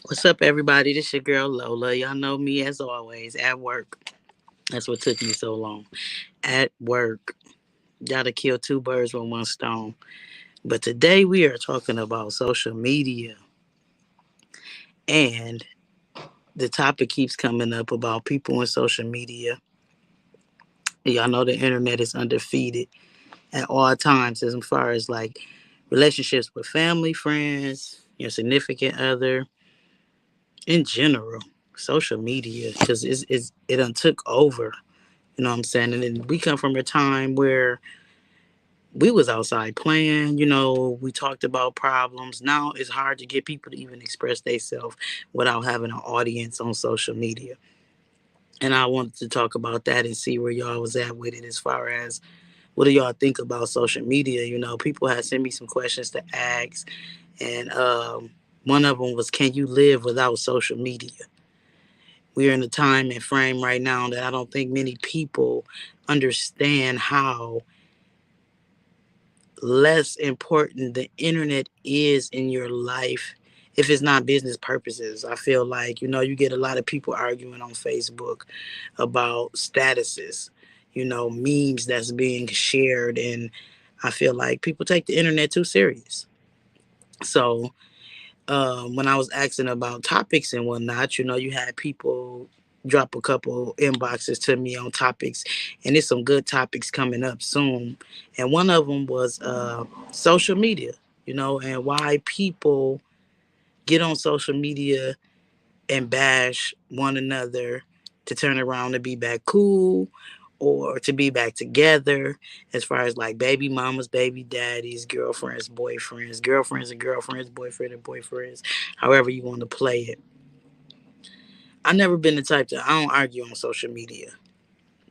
What's up, everybody? This your girl Lola. Y'all know me as always at work. That's what took me so long. At work, gotta kill two birds with one stone. But today we are talking about social media, and the topic keeps coming up about people in social media. Y'all know the internet is undefeated at all times, as far as like relationships with family, friends, your significant other, in general. Social media, because it done took over. You know what I'm saying? And then we come from a time where we was outside playing, we talked about problems. Now it's hard to get people to even express themselves without having an audience on social media. And I wanted to talk about that and see where y'all was at with it as far as what do y'all think about social media? People had sent me some questions to ask, and one of them was, can you live without social media? We're in a time and frame right now that I don't think many people understand how less important the internet is in your life if it's not business purposes. I feel like, you get a lot of people arguing on Facebook about statuses, memes that's being shared. And I feel like people take the internet too serious. So when I was asking about topics and whatnot, you had people drop a couple inboxes to me on topics, and there's some good topics coming up soon. And one of them was social media, and why people get on social media and bash one another to turn around and be back cool or to be back together, as far as like baby mamas, baby daddies, girlfriends and girlfriends, boyfriend and boyfriends, however you want to play it. I never been the type to, I don't argue on social media.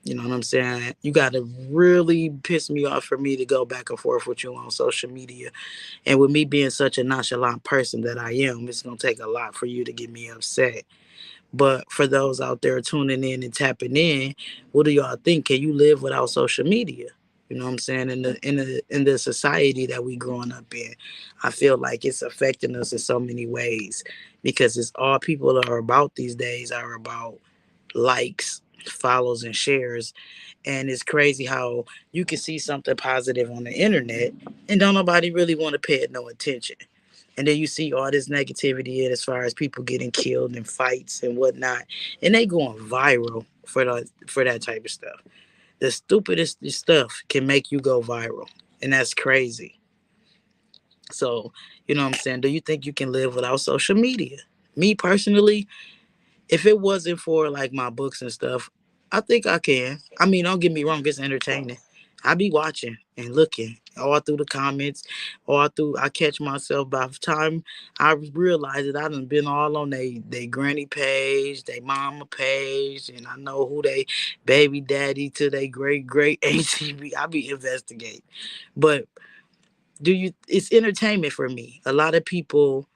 You know what I'm saying? You got to really piss me off for me to go back and forth with you on social media. And with me being such a nonchalant person that I am, it's going to take a lot for you to get me upset. But for those out there tuning in and tapping in, what do y'all think? Can you live without social media? You know what I'm saying? In the society that we growing up in, I feel like it's affecting us in so many ways, because it's all people are about these days are about likes, follows, and shares. And it's crazy how you can see something positive on the internet and don't nobody really want to pay it no attention. And then you see all this negativity as far as people getting killed in fights and whatnot, and they going viral for that type of stuff. The stupidest stuff can make you go viral, and that's crazy. So, you know what I'm saying? Do you think you can live without social media? Me personally, if it wasn't for like my books and stuff, I think I can. I mean, don't get me wrong, it's entertaining. I be watching and looking all through the comments, all through. I catch myself by the time I realize that I done been all on they granny page, they mama page, and I know who they baby daddy to they great great ATV. I be investigating, but do you? It's entertainment for me. A lot of people,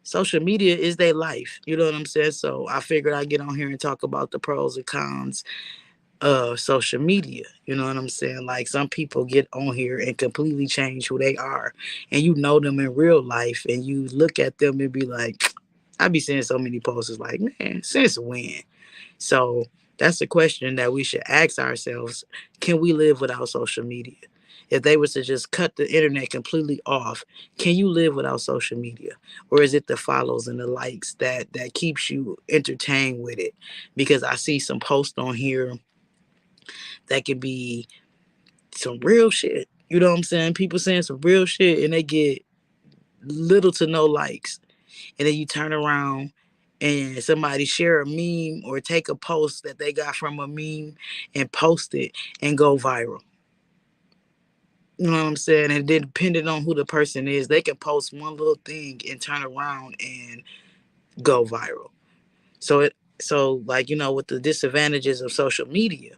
social media is their life. You know what I'm saying? So I figured I'd get on here and talk about the pros and cons of social media. You know what I'm saying? Like, some people get on here and completely change who they are. And you know them in real life and you look at them and be like, I be seeing so many posts like, man, since when? So that's the question that we should ask ourselves. Can we live without social media? If they was to just cut the internet completely off, can you live without social media? Or is it the follows and the likes that keeps you entertained with it? Because I see some posts on here that could be some real shit. You know what I'm saying? People saying some real shit and they get little to no likes. And then you turn around and somebody share a meme or take a post that they got from a meme and post it and go viral. You know what I'm saying? And then depending on who the person is, they can post one little thing and turn around and go viral. So like, with the disadvantages of social media,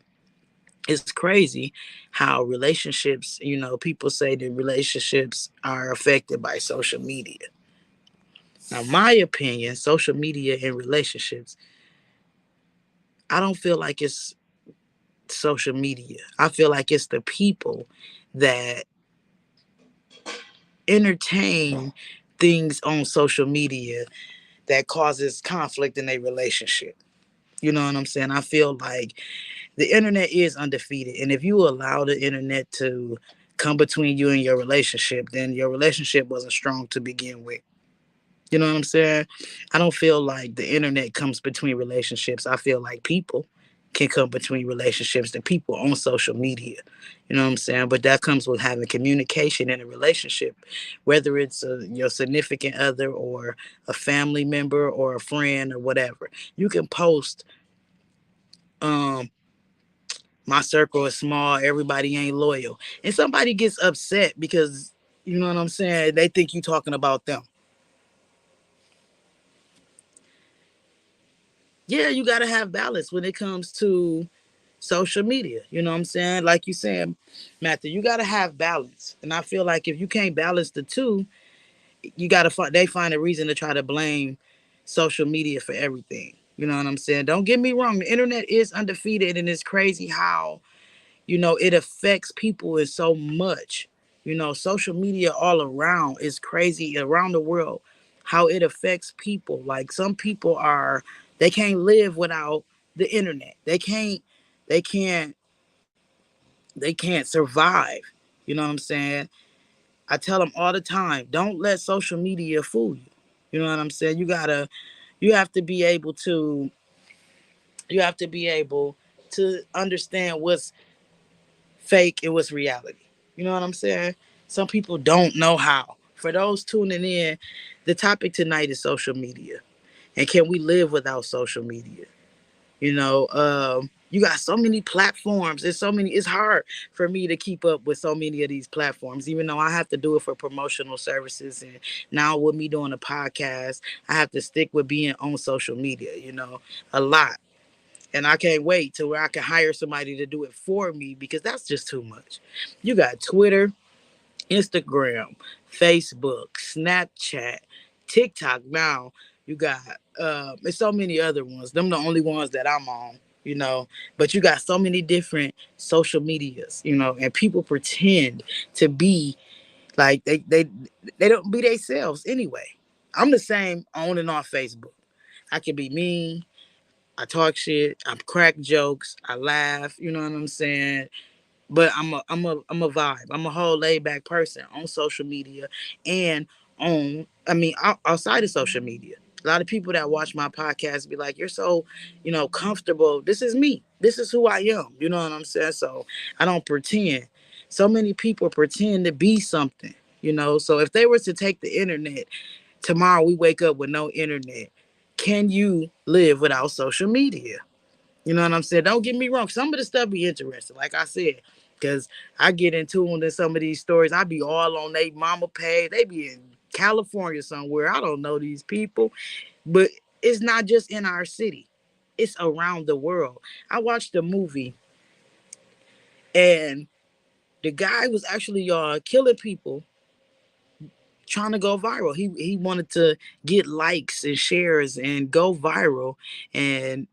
it's crazy how relationships, people say that relationships are affected by social media. Now, my opinion, social media and relationships, I don't feel like it's social media. I feel like it's the people that entertain things on social media that causes conflict in a relationship. You know what I'm saying? I feel like the internet is undefeated. And if you allow the internet to come between you and your relationship, then your relationship wasn't strong to begin with. You know what I'm saying? I don't feel like the internet comes between relationships. I feel like people can come between relationships, the people on social media. You know what I'm saying? But that comes with having communication in a relationship, whether it's your significant other or a family member or a friend or whatever. You can post, um, my circle is small, everybody ain't loyal. And somebody gets upset because, you know what I'm saying, they think you talking about them. Yeah, you got to have balance when it comes to social media. You know what I'm saying? Like you said, Matthew, you got to have balance. And I feel like if you can't balance the two, you got to they find a reason to try to blame social media for everything. You know what I'm saying? Don't get me wrong, the internet is undefeated, and it's crazy how, it affects people in so much. Social media all around is crazy around the world, how it affects people. Like some people they can't live without the internet. They can't, they can't survive. You know what I'm saying? I tell them all the time, don't let social media fool you. You know what I'm saying? You have to be able to, you have to be able to understand what's fake and what's reality. You know what I'm saying? Some people don't know how. For those tuning in, the topic tonight is social media. And can we live without social media? You got so many platforms. It's hard for me to keep up with so many of these platforms, even though I have to do it for promotional services. And now with me doing a podcast, I have to stick with being on social media, a lot. And I can't wait till where I can hire somebody to do it for me because that's just too much. You got Twitter, Instagram, Facebook, Snapchat, TikTok now. You got there's so many other ones. Them the only ones that I'm on, But you got so many different social medias, and people pretend to be like they don't be themselves anyway. I'm the same on and off Facebook. I can be mean, I talk shit, I crack jokes, I laugh, you know what I'm saying? But I'm a vibe. I'm a whole laid back person on social media and outside of social media. A lot of people that watch my podcast be like, "You're so, comfortable." This is me. This is who I am. You know what I'm saying? So I don't pretend. So many people pretend to be something. So if they were to take the internet tomorrow, we wake up with no internet. Can you live without social media? You know what I'm saying? Don't get me wrong. Some of the stuff be interesting, like I said, because I get into some of these stories. I be all on they mama page. They be in California somewhere. I don't know these people, but it's not just in our city. It's around the world. I watched a movie, and the guy was actually killing people, trying to go viral. He wanted to get likes and shares and go viral, and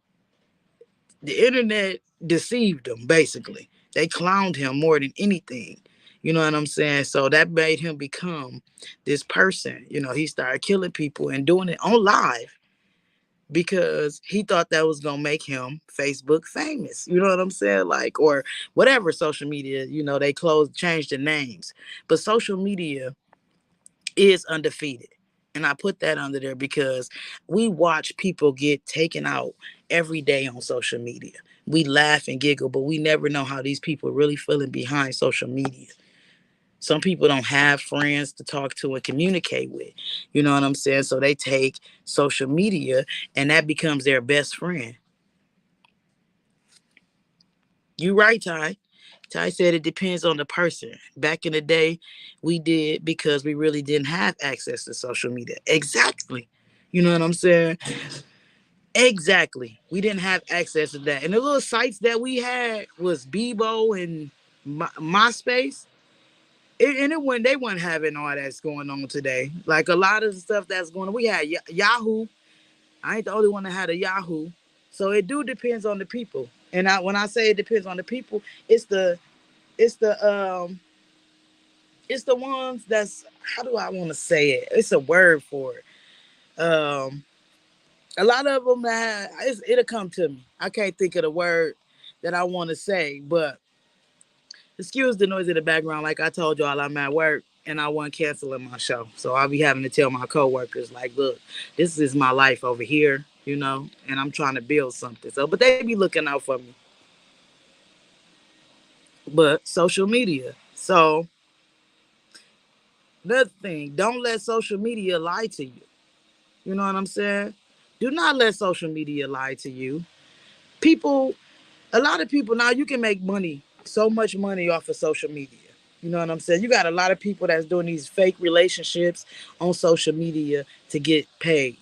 the internet deceived him, basically. They clowned him more than anything. You know what I'm saying? So that made him become this person. He started killing people and doing it on live because he thought that was gonna make him Facebook famous. You know what I'm saying? Like, or whatever social media, they changed the names. But social media is undefeated. And I put that under there because we watch people get taken out every day on social media. We laugh and giggle, but we never know how these people really feeling behind social media. Some people don't have friends to talk to and communicate with. You know what I'm saying? So they take social media and that becomes their best friend. You right, Ty. Ty said it depends on the person. Back in the day, we did because we really didn't have access to social media. Exactly. You know what I'm saying? Exactly. We didn't have access to that. And the little sites that we had was Bebo and MySpace. And they weren't having all that's going on today. Like a lot of the stuff that's going on. We had Yahoo. I ain't the only one that had a Yahoo. So it do depends on the people. And when I say it depends on the people, it's the it's the um it's the ones that's, how do I want to say it? It's a word for it. A lot of them that it'll come to me. I can't think of the word that I want to say, but excuse the noise in the background. Like I told y'all, I'm at work and I wasn't canceling my show, so I'll be having to tell my coworkers, like, look, this is my life over here, and I'm trying to build something. So, but they be looking out for me. But social media. So another thing, don't let social media lie to you. You know what I'm saying? Do not let social media lie to you. People A lot of people now, you can make money, so much money off of social media. You know what I'm saying? You got a lot of people that's doing these fake relationships on social media to get paid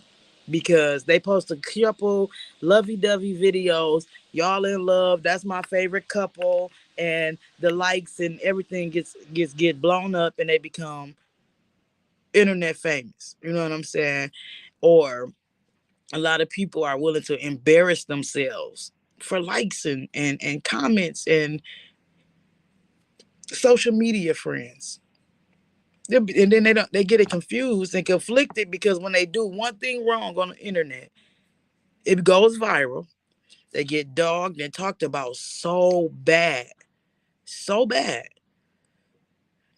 because they post a couple lovey-dovey videos. Y'all in love. That's my favorite couple, and the likes and everything get blown up, and they become internet famous. You know what I'm saying? Or a lot of people are willing to embarrass themselves for likes and comments and social media friends. And then they get it confused and conflicted because when they do one thing wrong on the internet, it goes viral. They get dogged and talked about so bad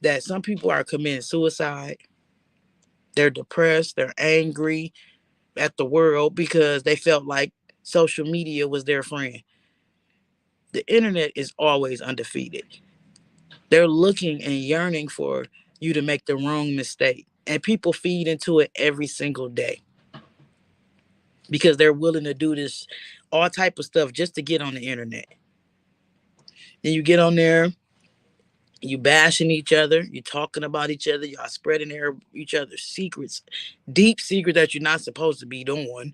that some people are committing suicide. They're depressed, they're angry at the world because they felt like social media was their friend. The internet is always undefeated. They're looking and yearning for you to make the wrong mistake. And people feed into it every single day because they're willing to do this all type of stuff just to get on the internet. Then you get on there, you bashing each other, you talking about each other, y'all spreading each other's secrets, deep secret that you're not supposed to be doing.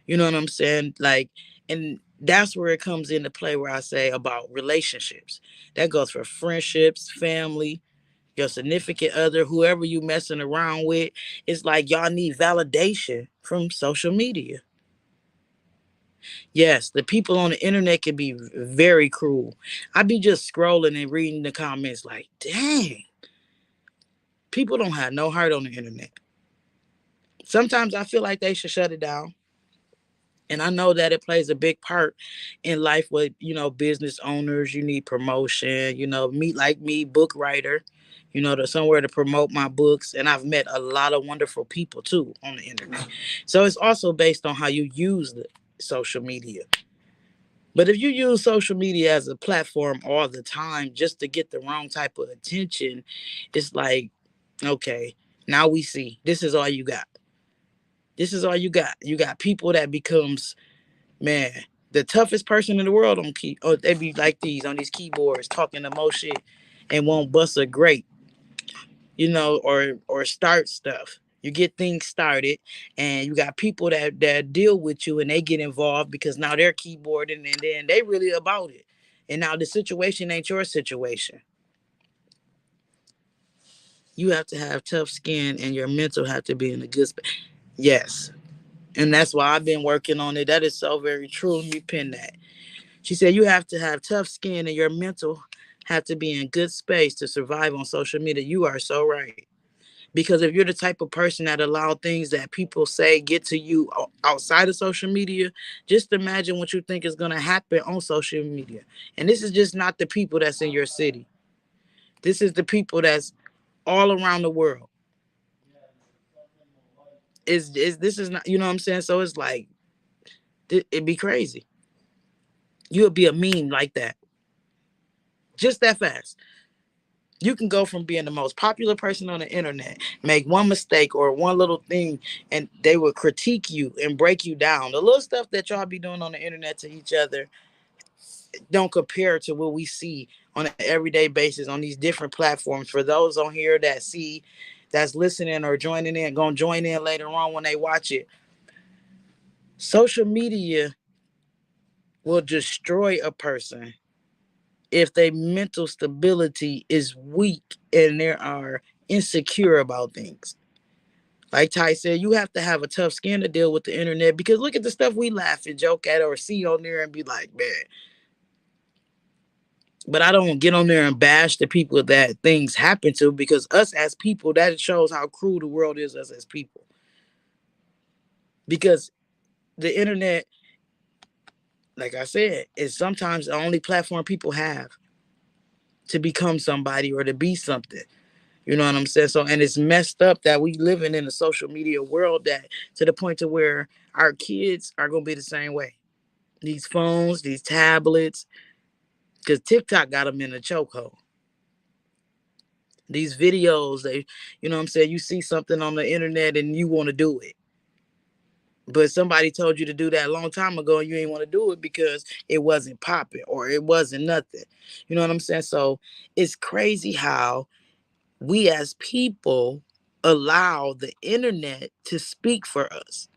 You know what I'm saying? Like, and that's where it comes into play where I say about relationships. That goes for friendships, family, your significant other, whoever you messing around with. It's like y'all need validation from social media. Yes, the people on the internet can be very cruel. I be just scrolling and reading the comments like, dang, people don't have no heart on the internet. Sometimes I feel like they should shut it down. And I know that it plays a big part in life with, business owners. You need promotion, me, like me, book writer, to somewhere to promote my books. And I've met a lot of wonderful people too on the internet. So it's also based on how you use the social media. But if you use social media as a platform all the time just to get the wrong type of attention, it's like, okay, now we see this is all you got. This is all you got. You got people that becomes, man, the toughest person in the world on key. Oh, they be like these on these keyboards talking the most shit and won't bust a grape, or start stuff. You get things started, and you got people that deal with you, and they get involved because now they're keyboarding, and then they really about it. And now the situation ain't your situation. You have to have tough skin, and your mental have to be in a good space. Yes, and that's why I've been working on it. That is so very true. Let me pin that. She said you have to have tough skin and your mental have to be in good space to survive on social media. You are so right. Because if you're the type of person that allow things that people say get to you outside of social media, just imagine what you think is going to happen on social media. And this is just not the people that's in your city. This is the people that's all around the world. Is this is not, you know what I'm saying? So it's like it'd be crazy. You would be a meme like that. Just that fast. You can go from being the most popular person on the internet, make one mistake or one little thing, and they will critique you and break you down. The little stuff that y'all be doing on the internet to each other don't compare to what we see on an everyday basis on these different platforms. For those on here that's listening or joining in, gonna join in later on when they watch it. Social media will destroy a person if their mental stability is weak and they are insecure about things. Like Ty said, you have to have a tough skin to deal with the internet because look at the stuff we laugh and joke at or see on there and be like, man. But I don't get on there and bash the people that things happen to because us as people, that shows how cruel the world is us as people. Because The internet, like I said, is sometimes the only platform people have to become somebody or to be something. You know what I'm saying? So, and it's messed up that we living in a social media world that to the point to where our kids are gonna be the same way. These phones, these tablets, because TikTok got them in a chokehold. These videos, they, you know what I'm saying? You see something on the internet and you want to do it. But somebody told you to do that a long time ago and you ain't want to do it because it wasn't popping or it wasn't nothing. You know what I'm saying? So it's crazy how we as people allow the internet to speak for us.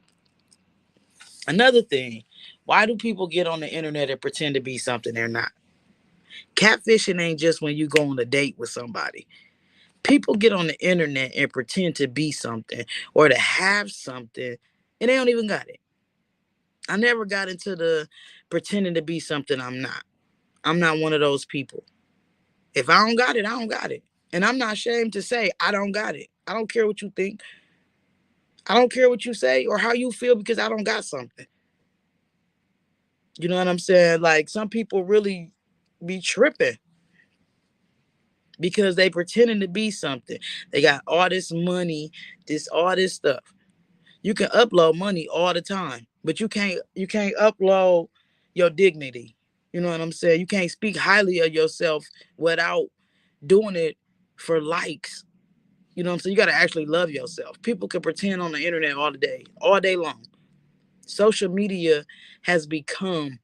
Another thing, why do people get on the internet and pretend to be something they're not? Catfishing ain't just when you go on a date with somebody. People get on the internet and pretend to be something or to have something and they don't even got it. I never got into the pretending to be something I'm not. I'm not one of those people. If I don't got it, I don't got it. And I'm not ashamed to say I don't got it. I don't care what you think. I don't care what you say or how you feel because I don't got something. You know what I'm saying? Like some people really be tripping because they pretending to be something. They got all this money, all this stuff. You can upload money all the time, but you can't upload your dignity. You know what I'm saying? You can't speak highly of yourself without doing it for likes. You know what I'm saying? You got to actually love yourself. People can pretend on the internet all day long. Social media has become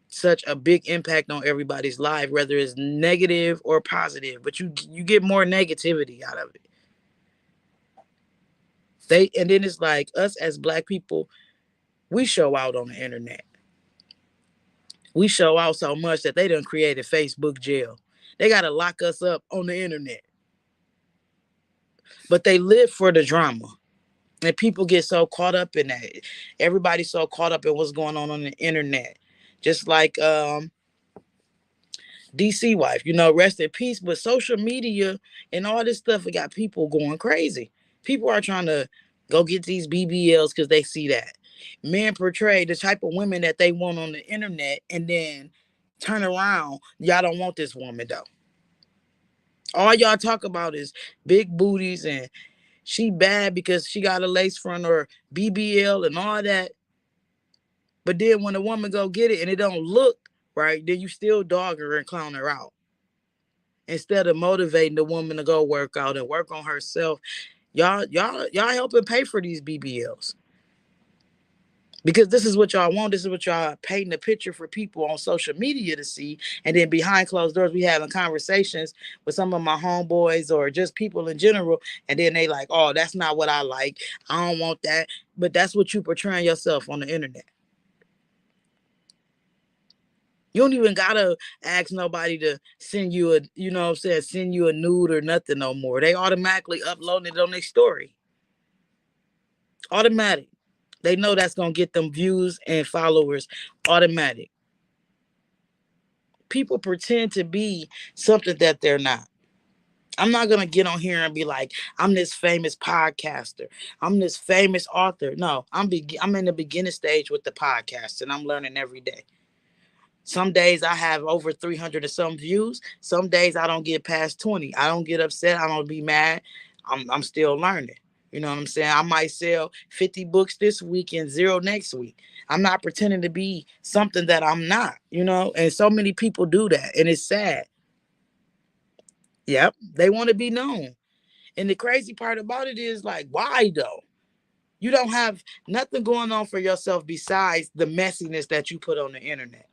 such a big impact on everybody's life, whether it's negative or positive. But you get more negativity out of it. And then it's like us as black people, we show out on the internet. We show out so much that they done created Facebook jail. They gotta lock us up on the internet. But they live for the drama. And people get so caught up in that. Everybody's so caught up in what's going on the internet. Just like DC wife, rest in peace. But social media and all this stuff, it got people going crazy. People are trying to go get these BBLs because they see that. Men portray the type of women that they want on the internet and then turn around. Y'all don't want this woman though. All y'all talk about is big booties and she bad because she got a lace front or BBL and all that. But then when a woman go get it and it don't look right, then you still dog her and clown her out. Instead of motivating the woman to go work out and work on herself, y'all helping pay for these BBLs. Because this is what y'all want. This is what y'all painting a picture for people on social media to see. And then behind closed doors, we having conversations with some of my homeboys or just people in general. And then they like, oh, that's not what I like. I don't want that. But that's what you portraying yourself on the internet. You don't even gotta ask nobody to send you send you a nude or nothing no more. They automatically uploading it on their story. Automatic. They know that's gonna get them views and followers automatic. People pretend to be something that they're not. I'm not gonna get on here and be like, I'm this famous podcaster. I'm this famous author. No, I'm in the beginning stage with the podcast and I'm learning every day. Some days I have over 300 and some views. Some days I don't get past 20. I don't get upset. I don't be mad. I'm still learning. You know what I'm saying? I might sell 50 books this week and zero next week. I'm not pretending to be something that I'm not, And so many people do that. And it's sad. Yep. They want to be known. And the crazy part about it is like, why though? You don't have nothing going on for yourself besides the messiness that you put on the internet.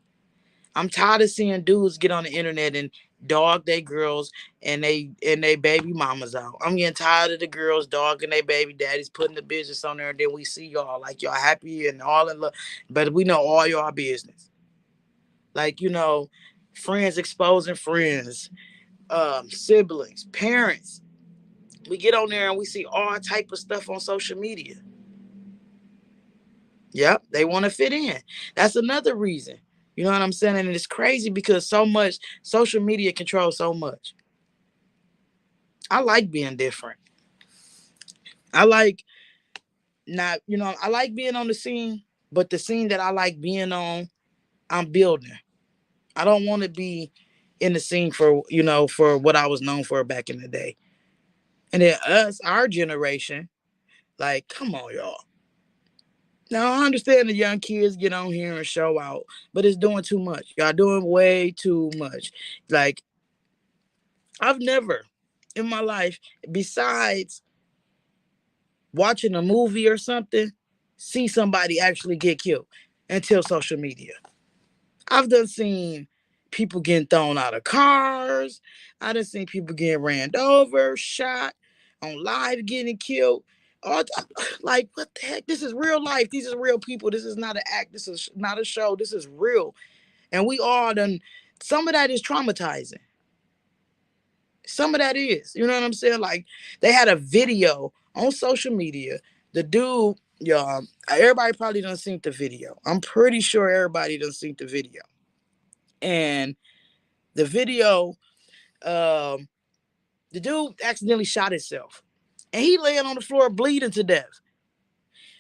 I'm tired of seeing dudes get on the internet and dog they girls and they baby mamas out. I'm getting tired of the girls dogging their baby daddies, putting the business on there, and then we see y'all like y'all happy and all in love, but we know all y'all business. Like friends exposing friends, siblings, parents. We get on there and we see all type of stuff on social media. Yep, they want to fit in. That's another reason. You know what I'm saying? And it's crazy because so much social media controls so much. I like being different. I like not, I like being on the scene, But the scene that I like being on, I'm building. I don't want to be in the scene for, for what I was known for back in the day. And then us, our generation, like, come on, y'all. Now I understand the young kids get on here and show out, but it's doing too much. Y'all doing way too much. Like, I've never in my life, besides watching a movie or something, see somebody actually get killed until social media. I've done seen people getting thrown out of cars. I done seen people getting ran over, shot, on live getting killed. All like, what the heck? This is real life. These are real people. This is not an act. This is not a show. This is real. And we all done. Some of that is traumatizing. Some of that is. You know what I'm saying? Like, they had a video on social media. The dude, y'all, everybody probably done seen the video. I'm pretty sure everybody done seen the video. And the video, um, the dude accidentally shot himself. And he laying on the floor bleeding to death.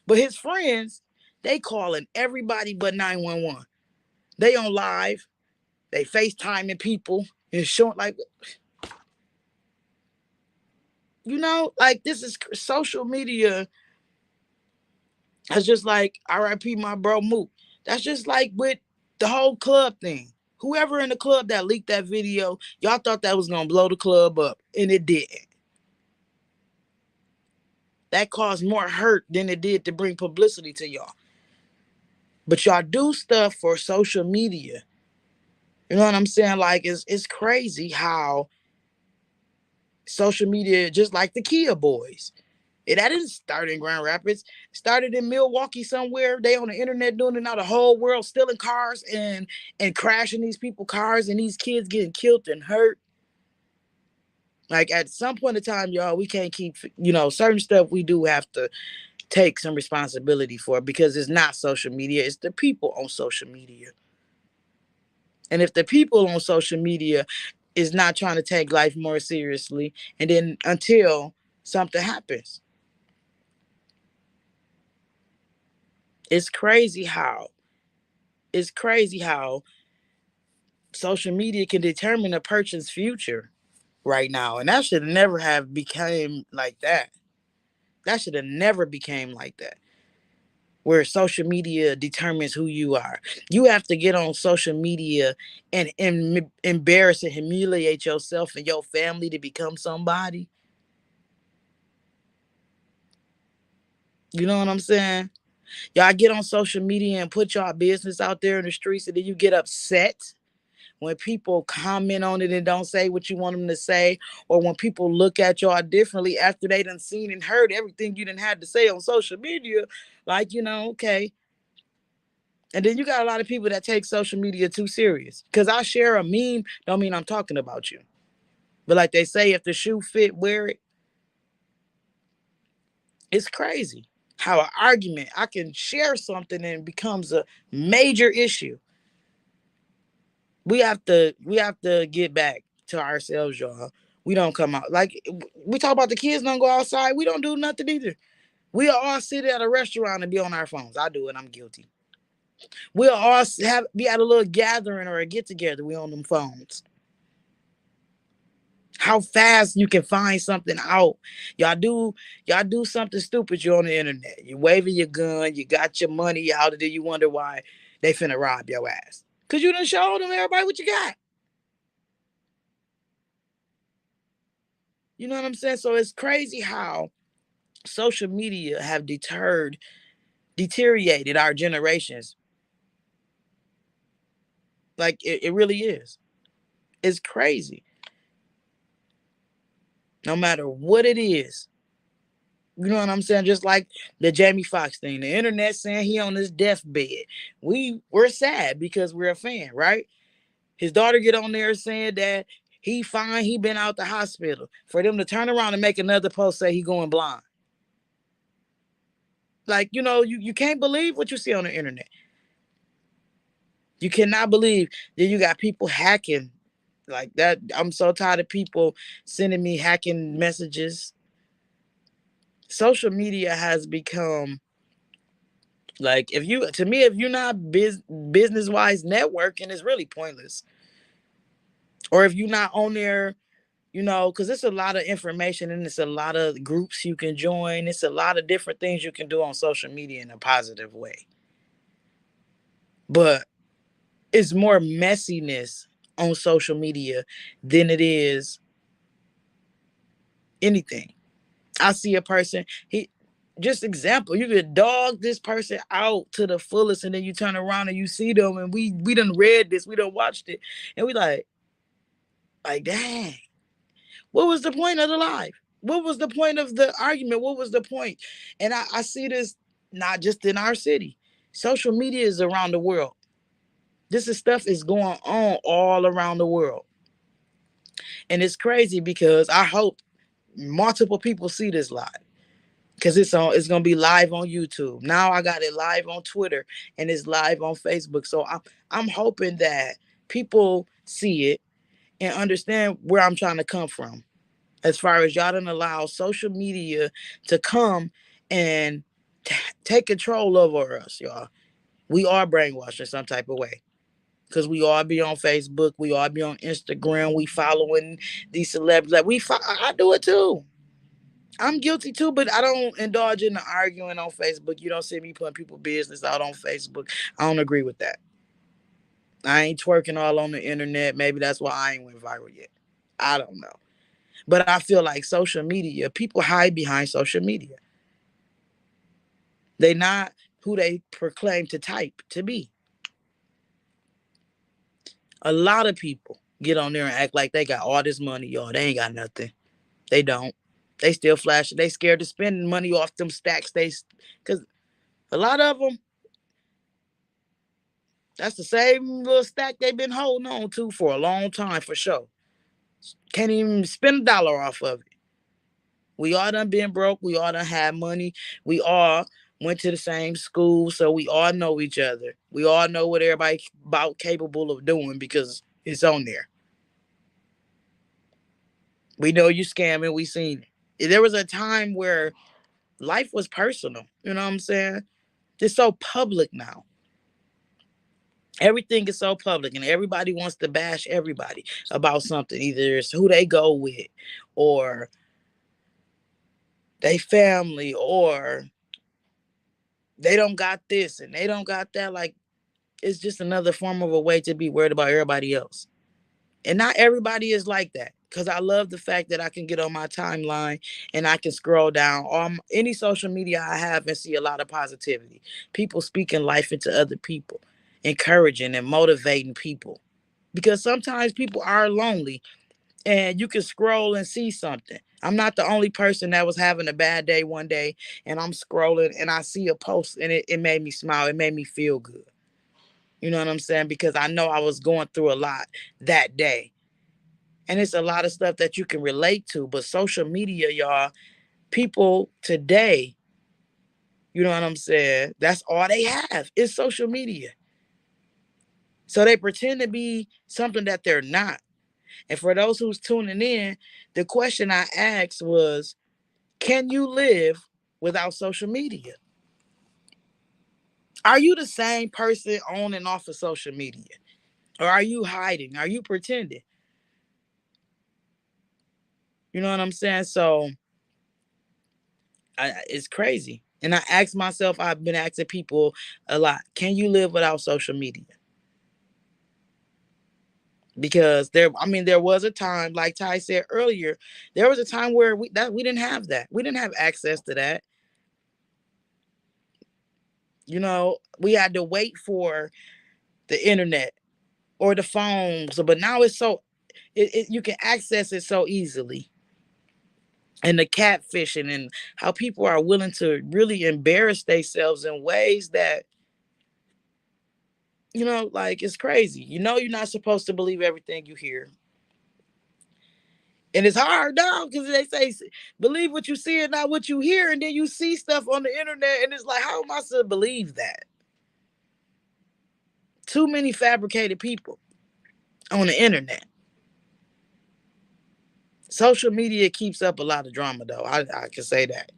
But his friends, they calling everybody but 911. They on live. They FaceTiming people and showing, like, like, this is social media. That's just like RIP my bro Moot. That's just like with the whole club thing. Whoever in the club that leaked that video, y'all thought that was gonna blow the club up, and it didn't. That caused more hurt than it did to bring publicity to y'all. But y'all do stuff for social media. You know what I'm saying? Like, it's crazy how social media, just like the Kia boys. That didn't start in Grand Rapids. It started in Milwaukee somewhere. They on the internet doing it now. The whole world stealing cars and crashing these people cars, and these kids getting killed and hurt. Like, at some point in time, y'all, we can't keep, certain stuff we do have to take some responsibility for, because it's not social media. It's the people on social media. And if the people on social media is not trying to take life more seriously, and then until something happens, it's crazy how social media can determine a person's future right now. And that should never have became like that. That should have never became like that, where social media determines who you are. You have to get on social media and embarrass and humiliate yourself and your family to become somebody. You know what I'm saying? Y'all get on social media and put y'all business out there in the streets, and then you get upset when people comment on it and don't say what you want them to say, or when people look at y'all differently after they done seen and heard everything you done had to say on social media. Like, okay. And then you got a lot of people that take social media too serious. Because I share a meme, don't mean I'm talking about you. But like they say, if the shoe fit, wear it. It's crazy how an argument, I can share something and it becomes a major issue. We have to get back to ourselves, y'all. We don't come out. Like, we talk about the kids don't go outside. We don't do nothing either. We all sit at a restaurant and be on our phones. I do it. I'm guilty. We'll all be at a little gathering or a get together. We on them phones. How fast you can find something out. Y'all do something stupid. You're on the internet. You waving your gun. You got your money out, and then you wonder why they finna rob your ass. Cause you done showed them everybody what you got. You know what I'm saying? So it's crazy how social media have deteriorated our generations. Like, it really is. It's crazy. No matter what it is. You know what I'm saying? Just like the Jamie Foxx thing. The internet saying he on his deathbed. We're sad because we're a fan, right? His daughter get on there saying that he fine, he been out the hospital. For them to turn around and make another post say he going blind. Like, you can't believe what you see on the internet. You cannot believe that you got people hacking like that. I'm so tired of people sending me hacking messages. Social media has become Like if you, to me, if you're not business wise networking, it's really pointless. Or if you're not on there, because it's a lot of information and it's a lot of groups you can join. It's a lot of different things you can do on social media in a positive way. But it's more messiness on social media than it is anything. I see a person, just example, you could dog this person out to the fullest, and then you turn around and you see them, and we done read this, we done watched it, and we like, dang, what was the point of the life? What was the point of the argument? What was the point? And I see this not just in our city. Social media is around the world. This is stuff is going on all around the world. And it's crazy because I hope multiple people see this live. Because it's gonna be live on YouTube. Now I got it live on Twitter and it's live on Facebook. So I'm hoping that people see it and understand where I'm trying to come from. As far as y'all don't allow social media to come and take control over us, y'all. We are brainwashed in some type of way. Because we all be on Facebook, we all be on Instagram, we following these celebrities. Like I do it too. I'm guilty too, but I don't indulge in the arguing on Facebook. You don't see me putting people business out on Facebook. I don't agree with that. I ain't twerking all on the internet. Maybe that's why I ain't went viral yet. I don't know. But I feel like social media, people hide behind social media. They not who they proclaim to type to be. A lot of people get on there and act like they got all this money, y'all. They ain't got nothing. They don't. They still flashing. They scared to spend money off them stacks. Because a lot of them, that's the same little stack they've been holding on to for a long time, for sure. Can't even spend $1 off of it. We all done been broke. We all done had money. We all went to the same school, so we all know each other. We all know what everybody about capable of doing because it's on there. We know you scamming. We seen it. There was a time where life was personal. You know what I'm saying? It's so public now. Everything is so public, and everybody wants to bash everybody about something. Either it's who they go with, or they family, or they don't got this and they don't got that. Like, it's just another form of a way to be worried about everybody else. And not everybody is like that. Because I love the fact that I can get on my timeline and I can scroll down on any social media I have and see a lot of positivity. People speaking life into other people, encouraging and motivating people. Because sometimes people are lonely and you can scroll and see something. I'm not the only person that was having a bad day one day and I'm scrolling and I see a post and it made me smile. It made me feel good. You know what I'm saying? Because I know I was going through a lot that day. And it's a lot of stuff that you can relate to. But social media, y'all, people today, you know what I'm saying? That's all they have is social media. So they pretend to be something that they're not. And for those who's tuning in, the question I asked was, can you live without social media? Are you the same person on and off of social media? Or are you hiding? Are you pretending? You know what I'm saying? So it's crazy. And I ask myself, I've been asking people a lot, can you live without social media? Because there was a time, like Ty said earlier, there was a time where we didn't have that. We didn't have access to that. We had to wait for the internet or the phones, but now it's so you can access it so easily. And the catfishing and how people are willing to really embarrass themselves in ways that like it's crazy. You're not supposed to believe everything you hear. And it's hard now because they say believe what you see and not what you hear. And then you see stuff on the internet and it's like, how am I supposed to believe that? Too many fabricated people on the internet. Social media keeps up a lot of drama though. I can say that.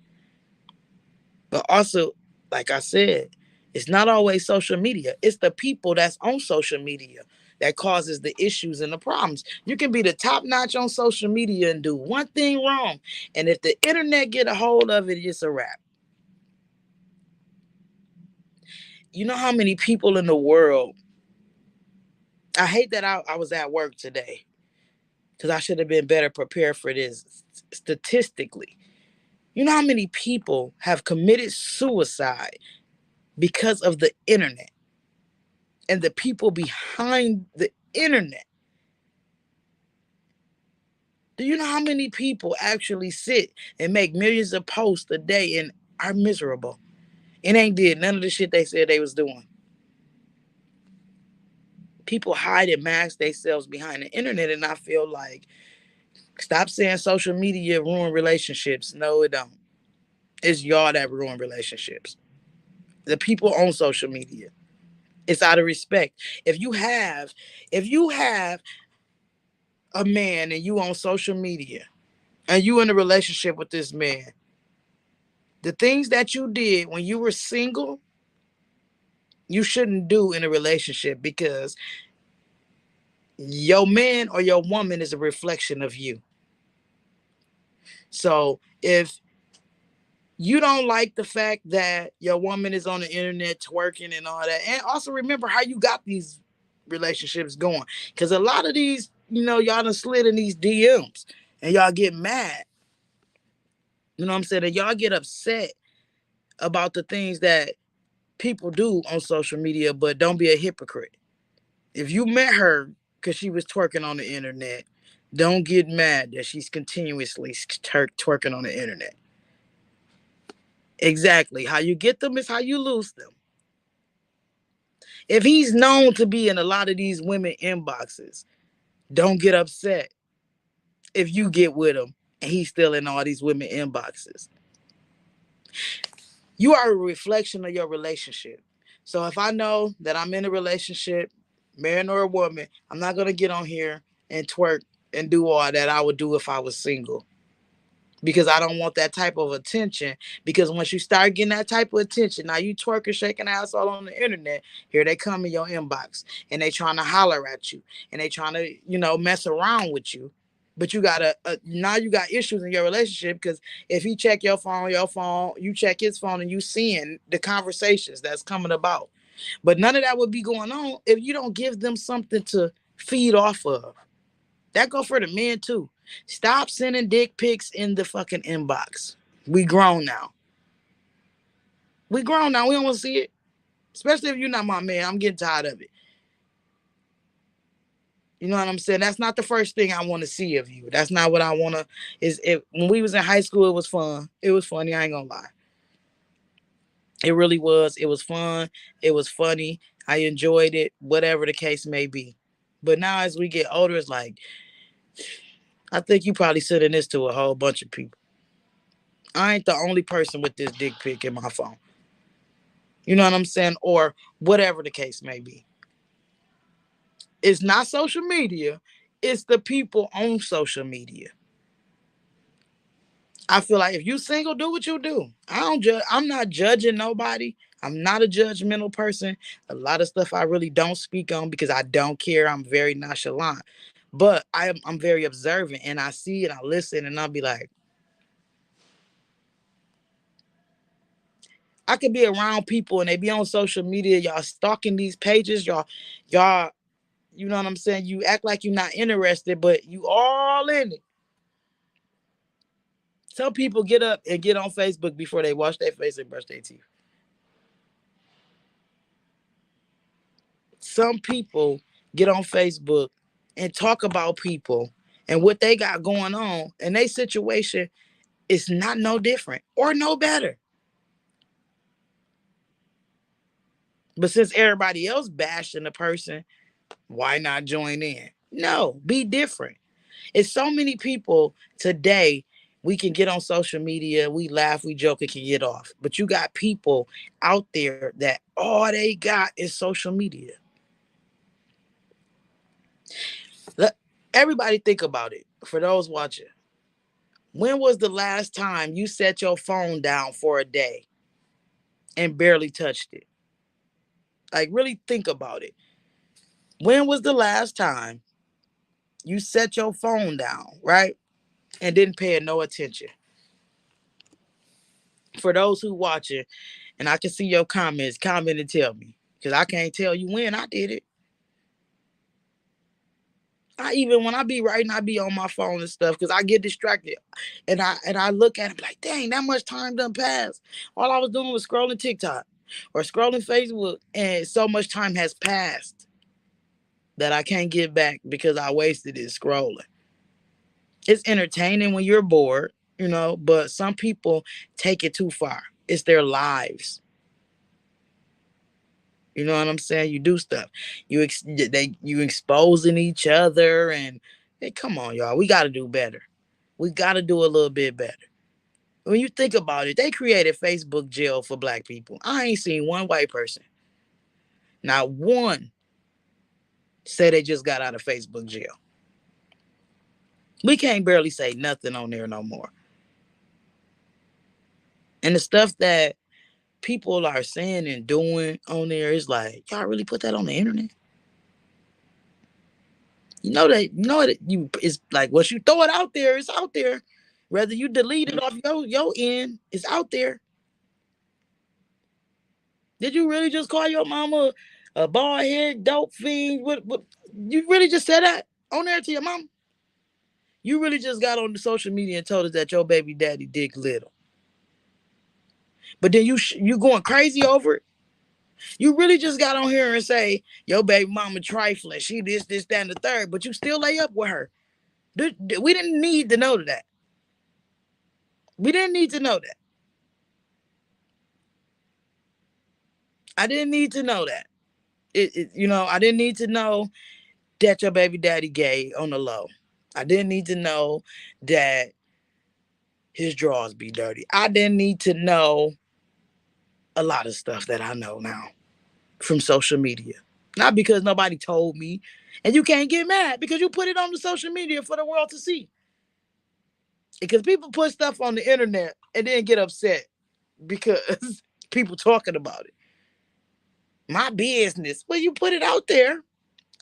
But also, like I said, It's not always social media. It's the people that's on social media that causes the issues and the problems. You can be the top notch on social media and do one thing wrong. And if the internet get a hold of it, it's a wrap. You know how many people in the world, I hate that I was at work today because I should have been better prepared for this statistically. You know how many people have committed suicide because of the internet and the people behind the internet? Do you know how many people actually sit and make millions of posts a day and are miserable and ain't did none of the shit they said they was doing? People hide and mask themselves behind the internet, and I feel like, stop saying social media ruin relationships. No, it don't. It's y'all that ruin relationships. The people on social media. It's out of respect. If you have a man and you on social media and you in a relationship with this man, the things that you did when you were single, you shouldn't do in a relationship, because your man or your woman is a reflection of you. So if you don't like the fact that your woman is on the internet twerking and all that, and also remember how you got these relationships going, because a lot of these, y'all done slid in these DMs and y'all get mad. You know what I'm saying? And y'all get upset about the things that people do on social media, but don't be a hypocrite. If you met her because she was twerking on the internet, don't get mad that she's continuously twerking on the internet. Exactly. How you get them is how you lose them. If he's known to be in a lot of these women inboxes, don't get upset if you get with him and he's still in all these women inboxes. You are a reflection of your relationship. So if I know that I'm in a relationship, man or a woman, I'm not going to get on here and twerk and do all that I would do if I was single, because I don't want that type of attention. Because once you start getting that type of attention, now you twerking, shaking ass all on the internet, here they come in your inbox and they trying to holler at you and they trying to, mess around with you. But you got now you got issues in your relationship, because if he check your phone, you check his phone, and you seeing the conversations that's coming about. But none of that would be going on if you don't give them something to feed off of. That go for the men too. Stop sending dick pics in the fucking inbox. We grown now. We grown now. We don't want to see it. Especially if you're not my man. I'm getting tired of it. You know what I'm saying? That's not the first thing I want to see of you. That's not what I want to. When we was in high school, it was fun. It was funny. I ain't gonna lie. It really was. It was fun. It was funny. I enjoyed it. Whatever the case may be. But now as we get older, it's like, I think you probably sending this to a whole bunch of people. I ain't the only person with this dick pic in my phone. You know what I'm saying? Or whatever the case may be. It's not social media. It's the people on social media. I feel like if you single, do what you do. I don't judge. I'm not judging nobody. I'm not a judgmental person. A lot of stuff I really don't speak on because I don't care. I'm very nonchalant. But I'm very observant, and I see and I listen, and I'll be like, I could be around people and they be on social media, y'all stalking these pages, y'all, you know what I'm saying? You act like you're not interested, but you all in it. Some people get up and get on Facebook before they wash their face and brush their teeth. Some people get on Facebook and talk about people and what they got going on, and their situation is not no different or no better. But since everybody else bashing the person, why not join in? No, be different. It's so many people today. We can get on social media, we laugh, we joke, it can get off. But you got people out there that all they got is social media. Let everybody think about it. For those watching, when was the last time you set your phone down for a day and barely touched it? Like, really think about it. When was the last time you set your phone down, right? And didn't pay it no attention? For those who watching, and I can see your comments, comment and tell me. Because I can't tell you when I did it. I even when I be writing, I be on my phone and stuff because I get distracted, and I look at it like, dang, that much time done passed. All I was doing was scrolling TikTok or scrolling Facebook, and so much time has passed that I can't get back because I wasted it scrolling. It's entertaining when you're bored, but some people take it too far. It's their lives. You know what I'm saying? You do stuff. You exposing each other, and hey, come on, y'all. We got to do better. We got to do a little bit better. When you think about it, they created Facebook jail for black people. I ain't seen one white person, not one, say they just got out of Facebook jail. We can't barely say nothing on there no more. And the stuff that people are saying and doing on there is like, y'all really put that on the internet? You know that it's like once you throw it out there, it's out there. Whether you delete it off your end, it's out there. Did you really just call your mama a bald head dope fiend? What you really just said that on there to your mom? You really just got on the social media and told us that your baby daddy dick little. But then you going crazy over it. You really just got on here and say your baby mama trifling. She this, that, and the third. But you still lay up with her. We didn't need to know that. We didn't need to know that. I didn't need to know that. I didn't need to know that your baby daddy gay on the low. I didn't need to know that his drawers be dirty. I didn't need to know a lot of stuff that I know now from social media. Not because nobody told me. And you can't get mad because you put it on the social media for the world to see. Because people put stuff on the internet and then get upset because people talking about it. My business. Well, you put it out there.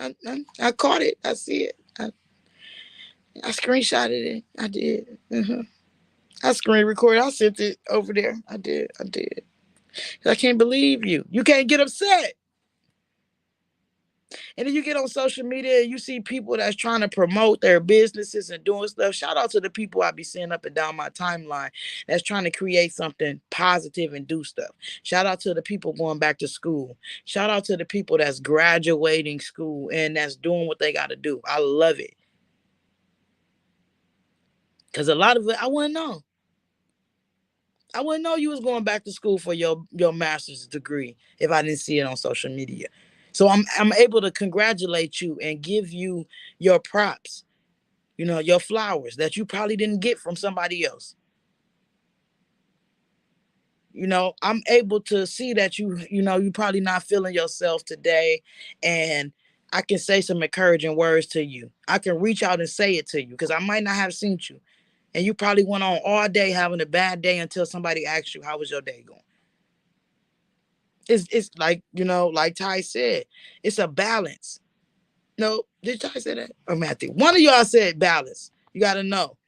I caught it. I see it. I screenshotted it. I did. I screen recorded. I sent it over there. I did. I can't believe you. You can't get upset. And then you get on social media and you see people that's trying to promote their businesses and doing stuff. Shout out to the people I be seeing up and down my timeline that's trying to create something positive and do stuff. Shout out to the people going back to school. Shout out to the people that's graduating school and that's doing what they got to do. I love it. Because a lot of it, I wouldn't know. I wouldn't know you was going back to school for your master's degree if I didn't see it on social media. So I'm able to congratulate you and give you your props, your flowers that you probably didn't get from somebody else. I'm able to see that you probably not feeling yourself today, and I can say some encouraging words to you. I can reach out and say it to you because I might not have seen you. And you probably went on all day having a bad day until somebody asked you, how was your day going? It's like, like Ty said, it's a balance. No, did Ty say that? Or Matthew? One of y'all said balance. You got to know.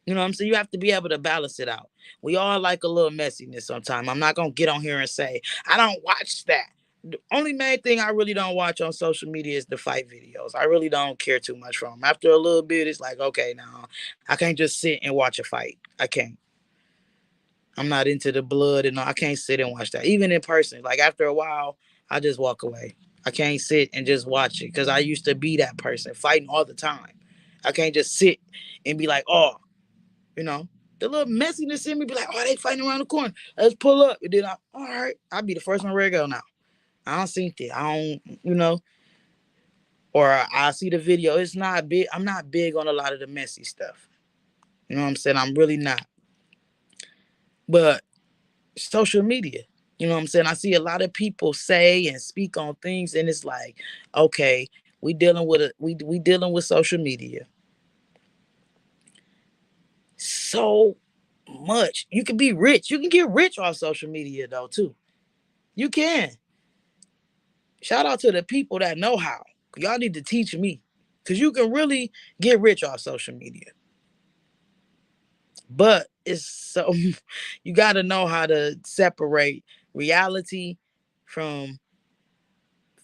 You know what I'm saying? You have to be able to balance it out. We all like a little messiness sometimes. I'm not going to get on here and say, I don't watch that. The only main thing I really don't watch on social media is the fight videos. I really don't care too much for them. After a little bit, it's like, okay, now I can't just sit and watch a fight. I can't. I'm not into the blood and I can't sit and watch that. Even in person, like after a while, I just walk away. I can't sit and just watch it because I used to be that person fighting all the time. I can't just sit and be like, oh, the little messiness in me be like, oh, they fighting around the corner. Let's pull up. And then all right, I'll be the first one ready to go now. I don't see it. I don't, or I see the video. It's not big. I'm not big on a lot of the messy stuff. You know what I'm saying? I'm really not. But social media. You know what I'm saying? I see a lot of people say and speak on things, and it's like, okay, we dealing with social media. So much. You can be rich. You can get rich off social media though, too. You can. Shout out to the people that know how. Y'all need to teach me. Because you can really get rich off social media. But it's so, you got to know how to separate reality from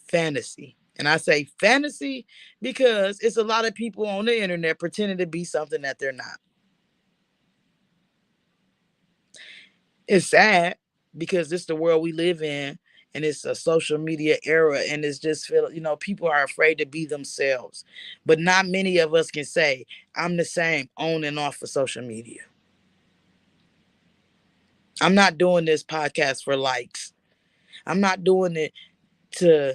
fantasy. And I say fantasy because it's a lot of people on the internet pretending to be something that they're not. It's sad because this is the world we live in, and it's a social media era, and it's just feel, people are afraid to be themselves. But not many of us can say I'm the same on and off of social media. I'm not doing this podcast for likes. I'm not doing it to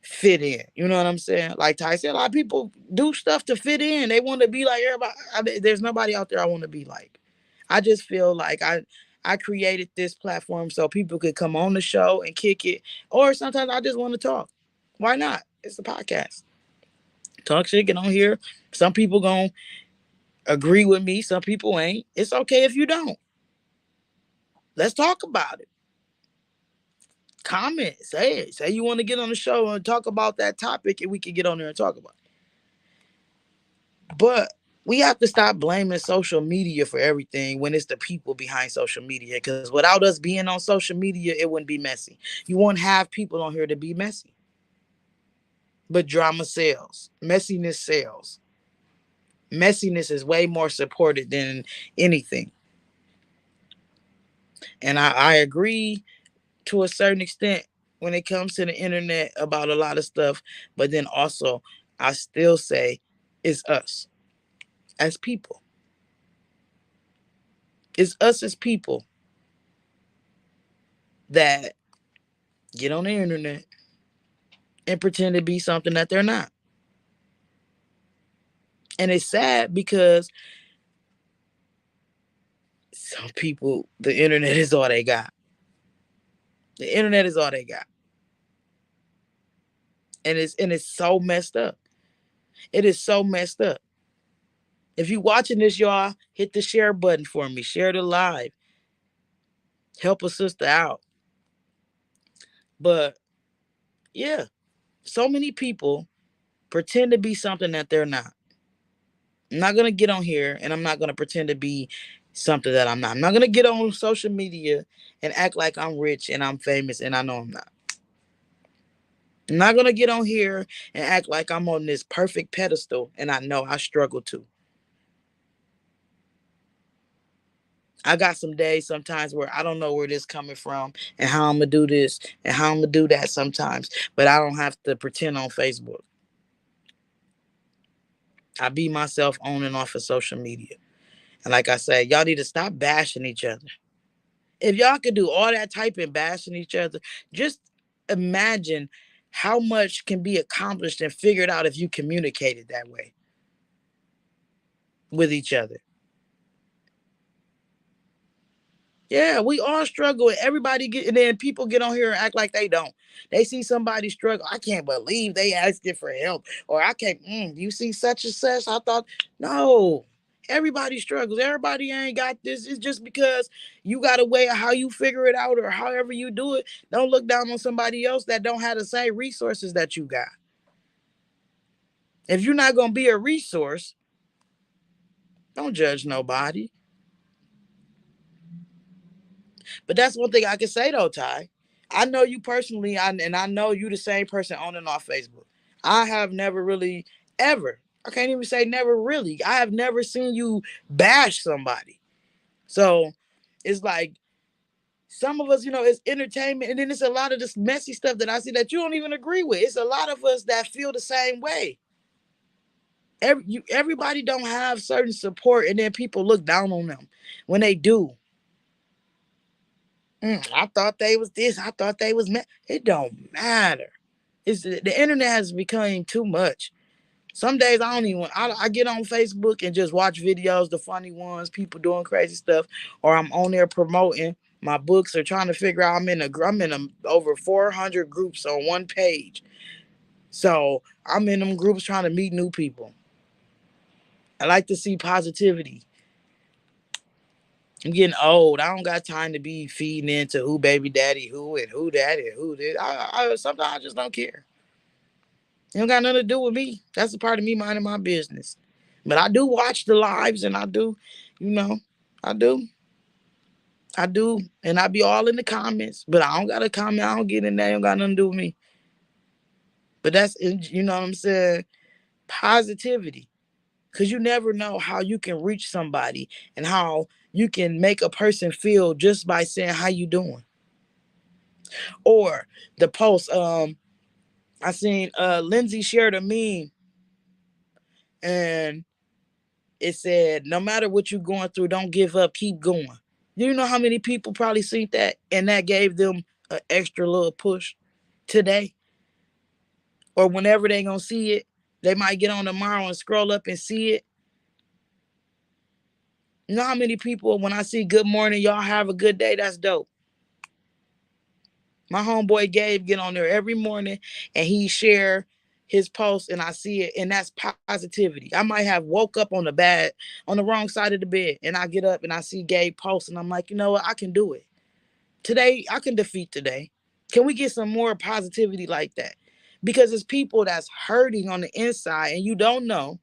fit in. You know what I'm saying? Like Ty said, a lot of people do stuff to fit in. They want to be like everybody. There's nobody out there I want to be like. I just feel like I created this platform so people could come on the show and kick it. Or sometimes I just want to talk. Why not? It's a podcast. Talk shit, get on here. Some people gonna agree with me. Some people ain't. It's okay if you don't. Let's talk about it. Comment, say it. Say you want to get on the show and talk about that topic, and we can get on there and talk about it. But we have to stop blaming social media for everything when it's the people behind social media. Because without us being on social media, it wouldn't be messy. You won't have people on here to be messy. But drama sells. Messiness sells. Messiness is way more supported than anything. And I agree to a certain extent when it comes to the internet about a lot of stuff. But then also, I still say it's us as people. It's us as people that get on the internet and pretend to be something that they're not. And it's sad because some people, the internet is all they got. The internet is all they got. And it's so messed up. It is so messed up. If you watching this, y'all, hit the share button for me. Share the live. Help a sister out. But yeah, so many people pretend to be something that they're not. I'm not gonna get on here and I'm not gonna pretend to be something that I'm not. I'm not gonna get on social media and act like I'm rich and I'm famous and I know I'm not. I'm not gonna get on here and act like I'm on this perfect pedestal and I know I struggle too. I got some days sometimes where I don't know where this coming from and how I'm gonna do this and how I'm gonna do that sometimes, but I don't have to pretend on Facebook. I be myself on and off of social media. And like I said, y'all need to stop bashing each other. If y'all could do all that typing, bashing each other, just imagine how much can be accomplished and figured out if you communicated that way with each other. Yeah, we all struggle. Everybody get, and then people get on here and act like they don't. They see somebody struggle. I can't believe they asking for help, or I can't. You see such and such. I thought no. Everybody struggles. Everybody ain't got this. It's just because you got a way of how you figure it out, or however you do it. Don't look down on somebody else that don't have the same resources that you got. If you're not gonna be a resource, don't judge nobody. But that's one thing I can say though, Ty. I know you personally, and I know you the same person on and off Facebook. I have never really, ever, I can't even say never really, I have never seen you bash somebody. So it's like some of us, it's entertainment, and then it's a lot of this messy stuff that I see that you don't even agree with. It's a lot of us that feel the same way. Everybody don't have certain support, and then people look down on them when they do. I thought they was this. I thought they was. It don't matter. It's the internet has become too much. Some days I don't even. I get on Facebook and just watch videos, the funny ones, people doing crazy stuff, or I'm on there promoting my books or trying to figure out. I'm in over 400 groups on one page, so I'm in them groups trying to meet new people. I like to see positivity. I'm getting old. I don't got time to be feeding into who baby daddy who and who that and who this. Sometimes I just don't care. It don't got nothing to do with me. That's a part of me minding my business. But I do watch the lives and I do, you know, I do. I do. And I be all in the comments. But I don't got to comment. I don't get in there. It don't got nothing to do with me. But that's, you know what I'm saying? Positivity. Because you never know how you can reach somebody and how you can make a person feel just by saying how you doing. Or the post, I seen Lindsay shared a meme and it said, no matter what you're going through, don't give up, keep going. You know how many people probably seen that and that gave them an extra little push today? Or whenever they gonna see it, they might get on tomorrow and scroll up and see it. You know how many people, when I see good morning, y'all have a good day, that's dope. My homeboy Gabe get on there every morning and he share his posts and I see it and that's positivity. I might have woke up on the wrong side of the bed and I get up and I see Gabe post and I'm like, you know what, I can do it. Today, I can defeat today. Can we get some more positivity like that? Because it's people that's hurting on the inside and you don't know.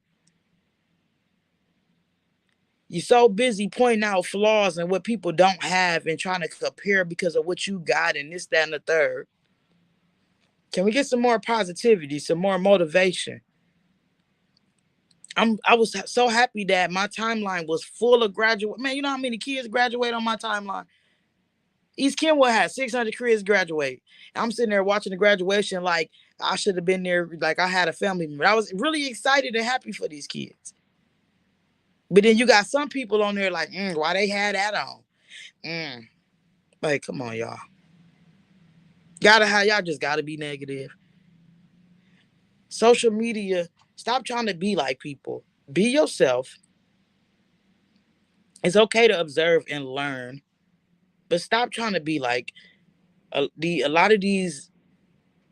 You're so busy pointing out flaws and what people don't have and trying to compare because of what you got and this, that, and the third. Can we get some more positivity, some more motivation? I was so happy that my timeline was full of graduate. Man, you know how many kids graduate on my timeline? East Kenwood had 600 kids graduate. I'm sitting there watching the graduation like I should have been there, like I had a family member. I was really excited and happy for these kids. But then you got some people on there like, why they had that on? Like, come on, y'all. Y'all just gotta be negative. Social media, stop trying to be like people. Be yourself. It's okay to observe and learn, but stop trying to be like a lot of these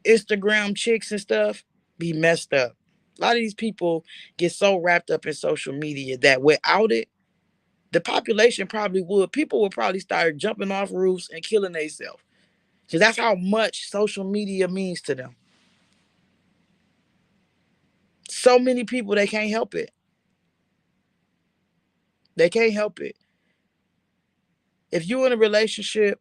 Instagram chicks and stuff be messed up. A lot of these people get so wrapped up in social media that without it, the population probably would. People would probably start jumping off roofs and killing themselves. Because that's how much social media means to them. So many people, they can't help it. They can't help it. If you're in a relationship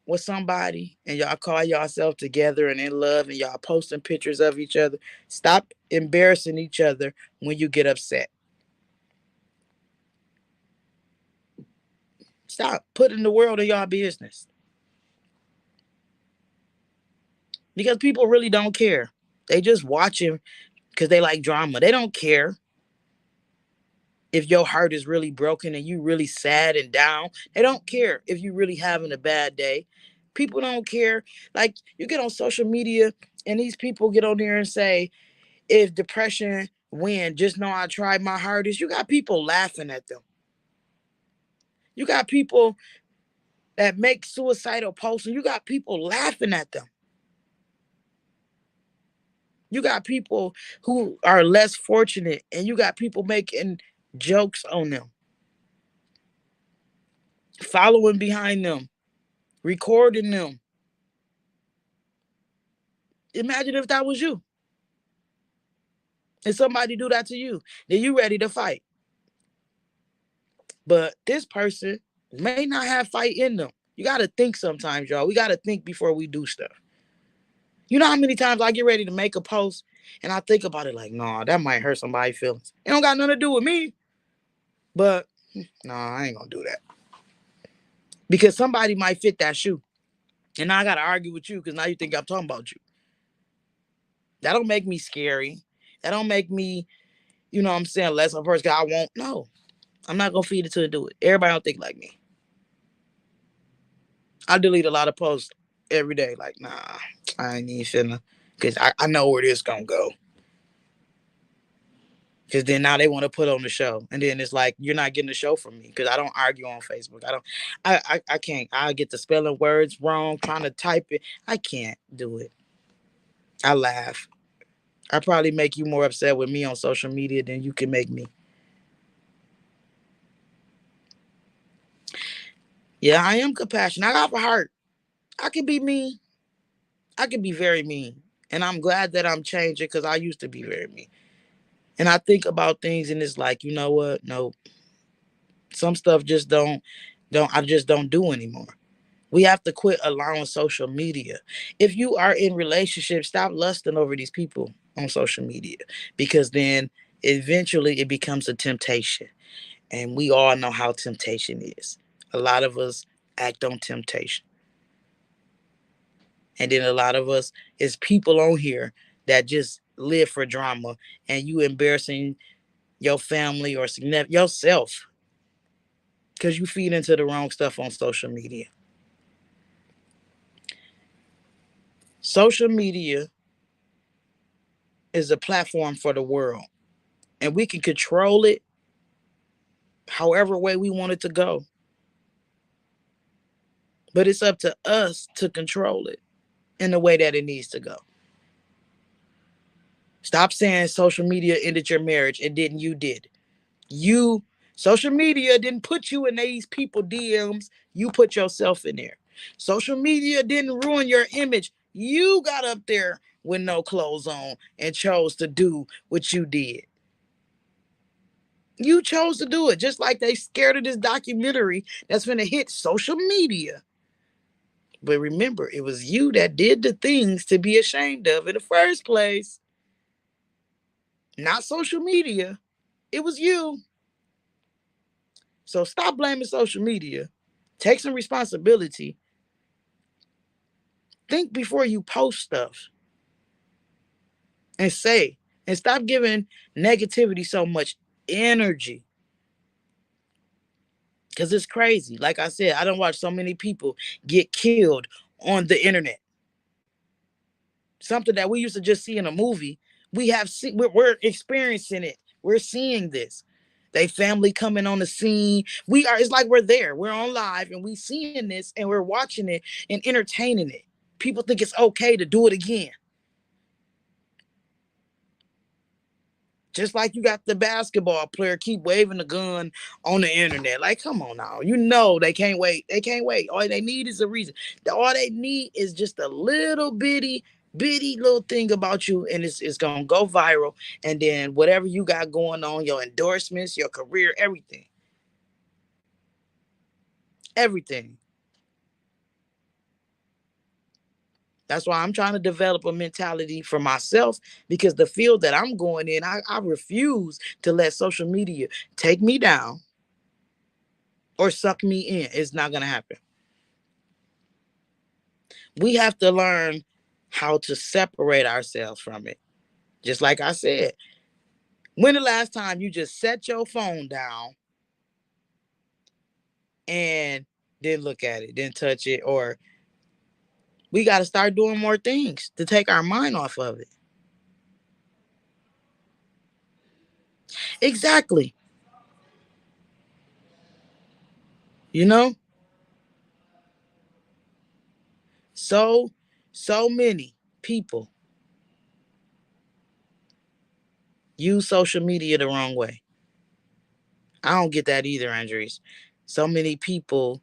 with somebody and y'all call yourself together and in love and y'all posting pictures of each other, stop embarrassing each other when you get upset. Stop putting the world in y'all business. Because people really don't care. They just watching because they like drama. They don't care if your heart is really broken and you really sad and down. They don't care if you really having a bad day. People don't care. Like you get on social media and these people get on there and say, if depression win, just know I tried my hardest. You got people laughing at them. You got people that make suicidal posts and you got people laughing at them. You got people who are less fortunate and you got people making jokes on them, following behind them, recording them. Imagine if that was you and somebody do that to you, then you ready to fight. But this person may not have fight in them. You got to think sometimes, y'all. We got to think before we do stuff. You know how many times I get ready to make a post and I think about it like, nah, that might hurt somebody's feelings. It don't got nothing to do with me. But nah, I ain't gonna do that. Because somebody might fit that shoe. And now I gotta argue with you because now you think I'm talking about you. That don't make me scary. That don't make me, you know what I'm saying, less of a person. I won't. No. I'm not gonna feed it to do it. Everybody don't think like me. I delete a lot of posts every day. Like, nah, I ain't even finna. Cause I know where this gonna go. Cause then now they want to put on the show. And then it's like, you're not getting the show from me. Cause I don't argue on Facebook. I can't. I get the spelling words wrong, trying to type it. I can't do it. I laugh. I probably make you more upset with me on social media than you can make me. Yeah, I am compassionate. I got a heart. I can be mean. I can be very mean. And I'm glad that I'm changing because I used to be very mean. And I think about things and it's like, you know what? No, some stuff just don't I just don't do anymore. We have to quit allowing social media. If you are in relationships, stop lusting over these people on social media because then eventually it becomes a temptation. And we all know how temptation is. A lot of us act on temptation. And then a lot of us is people on here that just live for drama and you embarrassing your family or yourself because you feed into the wrong stuff on social media. Social media is a platform for the world and we can control it however way we want it to go. But it's up to us to control it in the way that it needs to go. Stop saying social media ended your marriage. It didn't. You did. You Social media didn't put you in these people DMs. You put yourself in there. Social media didn't ruin your image. You got up there with no clothes on and chose to do what you did. You chose to do it, just like they scared of this documentary that's going to hit social media. But remember, it was you that did the things to be ashamed of in the first place, not social media. It was you. So stop blaming social media. Take some responsibility. Think before you post stuff and say, and stop giving negativity so much energy. Because it's crazy. Like I said, I don't watch so many people get killed on the internet. Something that we used to just see in a movie. We're experiencing it. We're seeing this. They family coming on the scene. It's like we're there. We're on live and we seeing this and we're watching it and entertaining it. People think it's okay to do it again. Just like you got the basketball player keep waving the gun on the internet. Like, come on now. You know they can't wait. They can't wait. All they need is a reason. All they need is just a little bitty little thing about you, and it's gonna go viral. And then whatever you got going on, your endorsements, your career, everything. Everything. That's why I'm trying to develop a mentality for myself because the field that I'm going in, I refuse to let social media take me down or suck me in. It's not going to happen. We have to learn how to separate ourselves from it. Just like I said, when the last time you just set your phone down and didn't look at it, didn't touch it, or we got to start doing more things to take our mind off of it. Exactly. You know, so, so many people use social media the wrong way. I don't get that either, Andres. So many people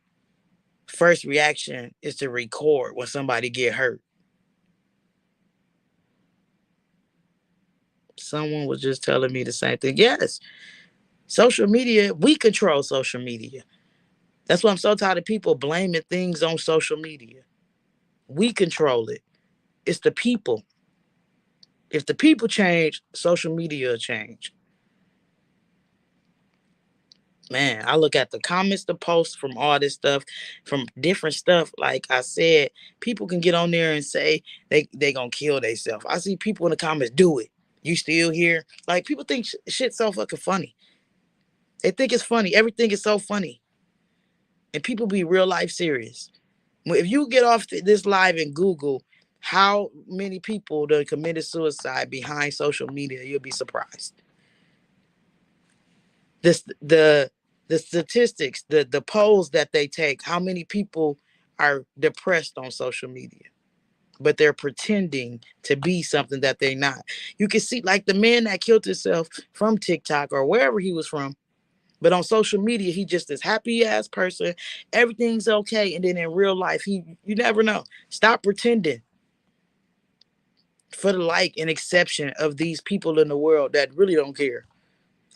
first reaction is to record when somebody get hurt. Someone was just telling me the same thing. Yes, social media, we control social media. That's why I'm so tired of people blaming things on social media. We control it. It's the people. If the people change, social media will change. Man, I look at the comments, the posts from all this stuff, from different stuff. Like I said, people can get on there and say they gonna kill themselves. I see people in the comments, do it. You still here? Like people think shit's so fucking funny. They think it's funny. Everything is so funny, and people be real life serious. If you get off this live and Google how many people that committed suicide behind social media, you'll be surprised. This the statistics, the polls that they take, how many people are depressed on social media, but they're pretending to be something that they're not. You can see like the man that killed himself from TikTok or wherever he was from. But on social media, he just this happy ass person. Everything's okay. And then in real life, you never know. Stop pretending for the like and exception of these people in the world that really don't care.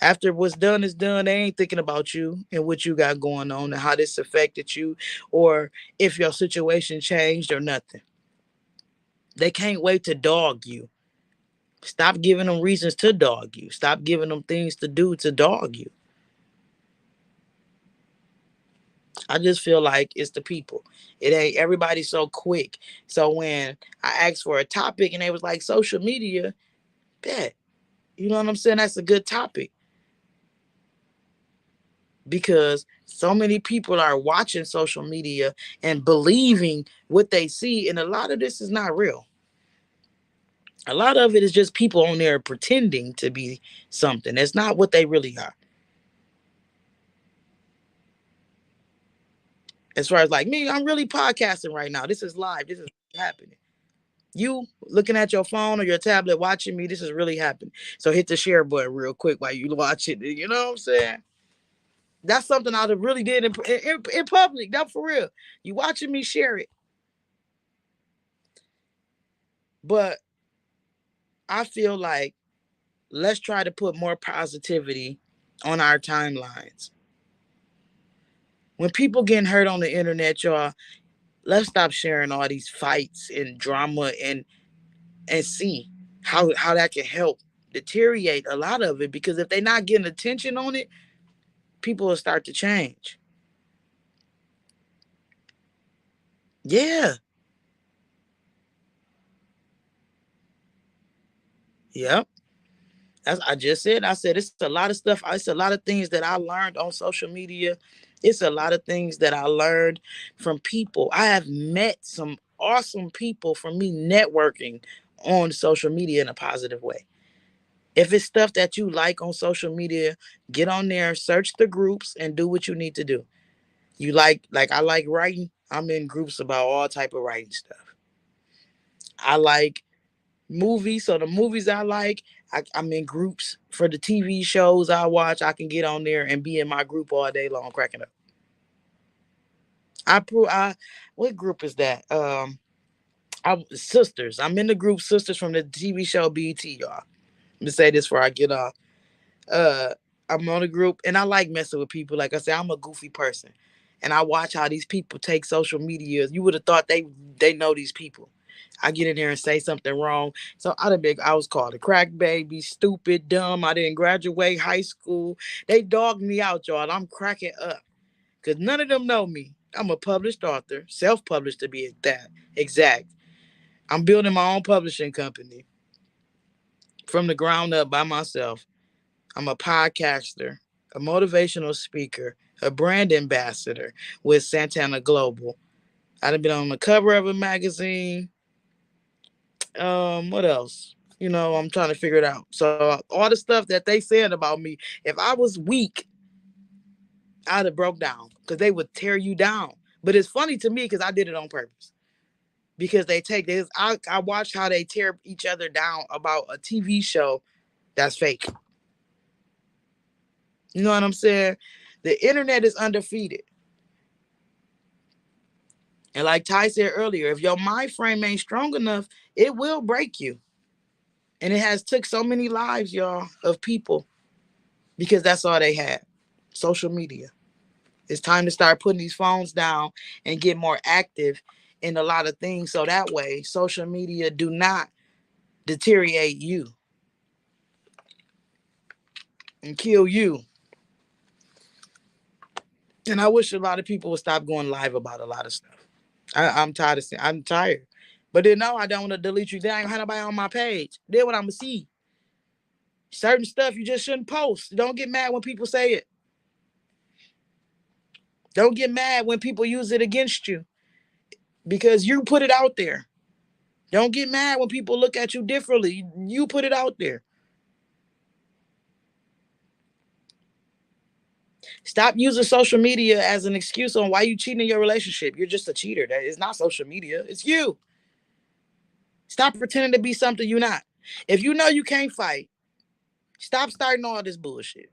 After what's done is done, they ain't thinking about you and what you got going on and how this affected you or if your situation changed or nothing. They can't wait to dog you. Stop giving them reasons to dog you. Stop giving them things to do to dog you. I just feel like it's the people. It ain't everybody so quick. So when I asked for a topic and they was like social media, bet. You know what I'm saying? That's a good topic because so many people are watching social media and believing what they see, and a lot of this is not real. A lot of it is just people on there pretending to be something. That's not what they really are. As far as like me, I'm really podcasting right now. This is live. This is happening. You looking at your phone or your tablet watching me, this is really happening. So hit the share button real quick while you watch it. You know what I'm saying? That's something I really did in public. That for real. You watching me share it. But I feel like let's try to put more positivity on our timelines. When people getting hurt on the internet, y'all, let's stop sharing all these fights and drama and see how that can help deteriorate a lot of it because if they're not getting attention on it, people will start to change. Yeah. Yep. As I just said, I said it's a lot of stuff. It's a lot of things that I learned on social media. It's a lot of things that I learned from people. I have met some awesome people from me networking on social media in a positive way. If it's stuff that you like on social media, get on there, search the groups, and do what you need to do. You like I like writing. I'm in groups about all type of writing stuff. I like movies, so the movies I like, I'm in groups for the TV shows I watch. I can get on there and be in my group all day long, cracking up. I what group is that? Sisters. I'm in the group Sisters from the TV show BT, y'all. Let me say this before I get off. uh I'm on a group and I like messing with people. Like I said, I'm a goofy person. And I watch how these people take social media. You would have thought they know these people. I get in there and say something wrong. So I was called a crack baby, stupid, dumb. I didn't graduate high school. They dogged me out, y'all. I'm cracking up. Cause none of them know me. I'm a published author, self-published to be that exact. I'm building my own publishing company from the ground up by myself. I'm a podcaster, a motivational speaker, a brand ambassador with Santana Global. I've been on the cover of a magazine. What else? You know, I'm trying to figure it out. So all the stuff that they said about me, if I was weak, I'd have broke down because they would tear you down. But it's funny to me because I did it on purpose. Because they take this, I watched how they tear each other down about a TV show that's fake. You know what I'm saying? The internet is undefeated. And like Ty said earlier, if your mind frame ain't strong enough, it will break you. And it has took so many lives, y'all, of people because that's all they had. Social media. It's time to start putting these phones down and get more active in a lot of things so that way social media do not deteriorate you and kill you. And I wish a lot of people would stop going live about a lot of stuff. I'm tired of saying I'm tired. But then no, I don't want to delete you. Then I ain't have nobody on my page. Then what I'm gonna see. Certain stuff you just shouldn't post. Don't get mad when people say it. Don't get mad when people use it against you because you put it out there. Don't get mad when people look at you differently. You put it out there. Stop using social media as an excuse on why you cheating in your relationship. You're just a cheater. That is not social media. It's you. Stop pretending to be something you're not. If you know you can't fight, stop starting all this bullshit.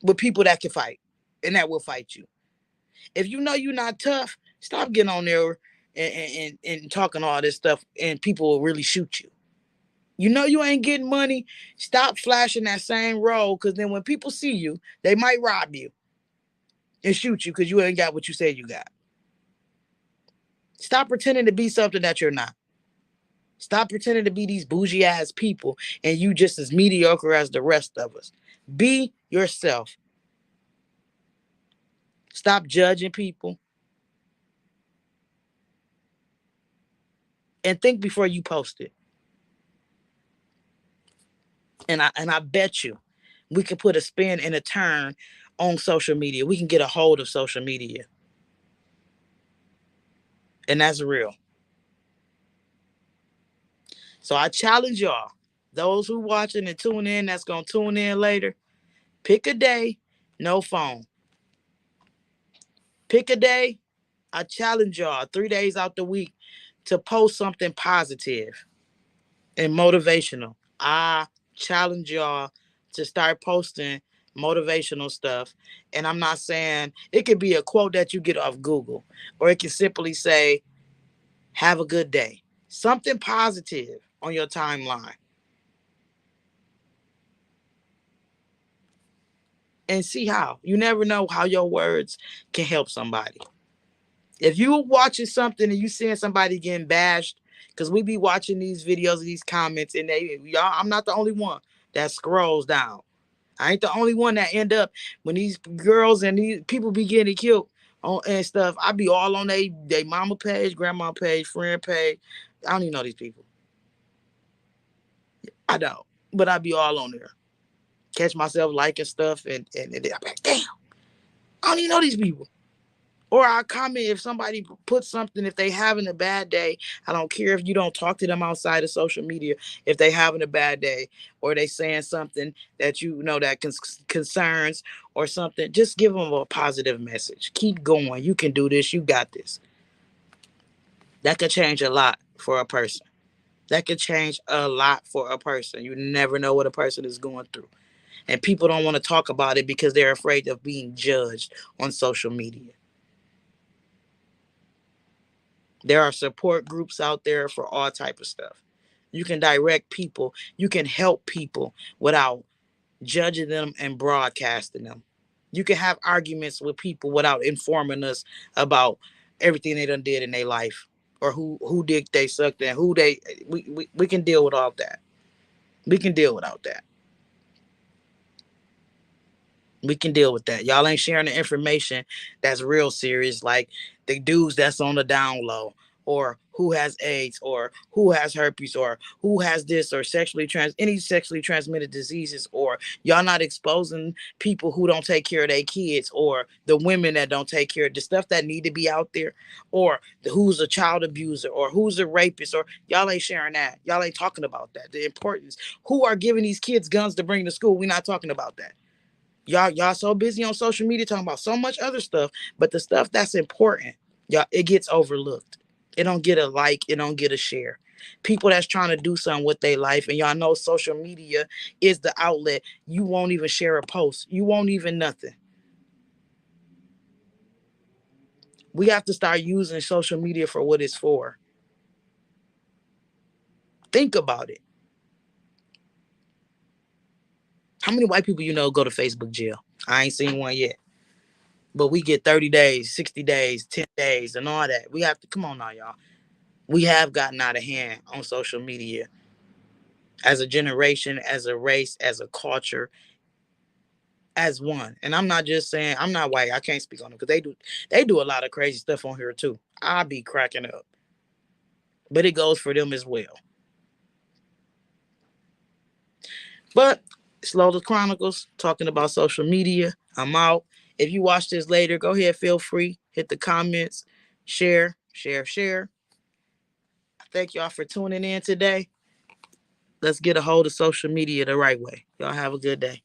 with people that can fight and that will fight you. If you know you're not tough, stop getting on there and talking all this stuff and people will really shoot you. You know you ain't getting money, stop flashing that same road, because then when people see you, they might rob you and shoot you because you ain't got what you said you got. Stop pretending to be something that you're not. Stop pretending to be these bougie ass people and you just as mediocre as the rest of us. Be yourself. Stop judging people and think before you post it. And I bet you we can put a spin and a turn on social media. We can get a hold of social media. And that's real. So I challenge y'all, those who watching and tune in, that's gonna tune in later, pick a day, no phone. Pick a day. I challenge y'all 3 days out the week to post something positive and motivational. I challenge y'all to start posting motivational stuff. And I'm not saying it could be a quote that you get off Google, or it can simply say, have a good day. Something positive on your timeline. And see how. You never know how your words can help somebody. If you watching something and you seeing somebody getting bashed, because we be watching these videos, these comments, and y'all, I'm not the only one that scrolls down. I ain't the only one that end up when these girls and these people be getting killed on and stuff. I be all on they mama page, grandma page, friend page. I don't even know these people. I don't, but I be all on there. Catch myself liking stuff and I'm like, damn, I don't even know these people. Or I comment if somebody puts something, if they having a bad day. I don't care if you don't talk to them outside of social media. If they having a bad day or they saying something that you know that concerns or something, just give them a positive message. Keep going. You can do this. You got this. That could change a lot for a person. That could change a lot for a person. You never know what a person is going through. And people don't want to talk about it because they're afraid of being judged on social media. There are support groups out there for all type of stuff. You can direct people. You can help people without judging them and broadcasting them. You can have arguments with people without informing us about everything they done did in their life, or who dick they sucked and who they we can deal with all that. We can deal without that. We can deal with that. Y'all ain't sharing the information that's real serious, like the dudes that's on the down low, or who has AIDS, or who has herpes, or who has this, or any sexually transmitted diseases, or y'all not exposing people who don't take care of their kids, or the women that don't take care of the stuff that need to be out there, or who's a child abuser, or who's a rapist, or y'all ain't sharing that. Y'all ain't talking about that. The importance. Who are giving these kids guns to bring to school? We're not talking about that. Y'all so busy on social media talking about so much other stuff, but the stuff that's important, y'all, it gets overlooked. It don't get a like, it don't get a share. People that's trying to do something with their life, and y'all know social media is the outlet. You won't even share a post. You won't even nothing. We have to start using social media for what it's for. Think about it. How many white people you know go to Facebook jail? I ain't seen one yet. But we get 30 days, 60 days, 10 days, and all that. We have to, come on now, y'all. We have gotten out of hand on social media as a generation, as a race, as a culture, as one. And I'm not just saying I'm not white. I can't speak on them because they do a lot of crazy stuff on here too. I'll be cracking up. But it goes for them as well. But it's Lola Chronicles talking about social media. I'm out. If you watch this later, go ahead, feel free. Hit the comments, share, share, share. Thank y'all for tuning in today. Let's get a hold of social media the right way. Y'all have a good day.